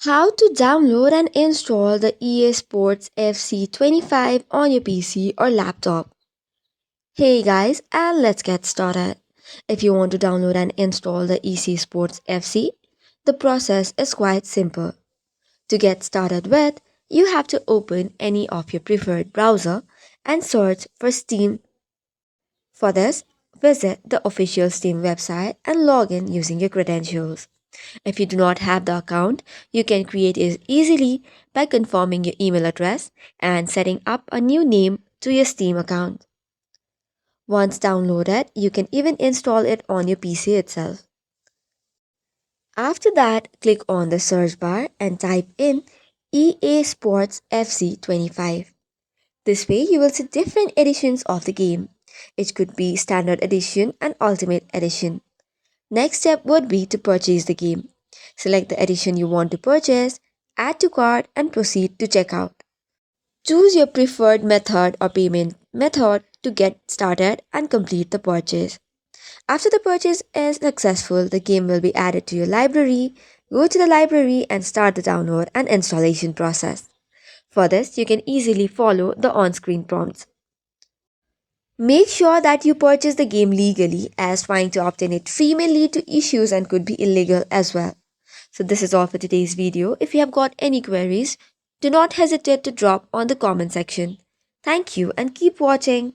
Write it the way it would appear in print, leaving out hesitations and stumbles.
How to download and install the EA Sports FC 25 on your PC or laptop. Hey guys, and let's get started. If you want to download and install the EC Sports FC, the process is quite simple. To get started with, you have to open any of your preferred browser and search for Steam. For this, visit the official Steam website and log in using your credentials. If you do not have the account, you can create it easily by confirming your email address and setting up a new name to your Steam account. Once downloaded, you can even install it on your PC itself. After that, click on the search bar and type in EA Sports FC 25. This way, you will see different editions of the game. It could be Standard Edition and Ultimate Edition. Next step would be to purchase the game. Select the edition you want to purchase, add to cart and proceed to checkout. Choose your preferred method or payment method to get started and complete the purchase. After the purchase is successful, the game will be added to your library. Go to the library and start the download and installation process. For this, you can easily follow the on-screen prompts. Make sure that you purchase the game legally, as trying to obtain it free may lead to issues and could be illegal as well. So this is all for today's video. If you have got any queries, do not hesitate to drop on the comment section. Thank you and keep watching.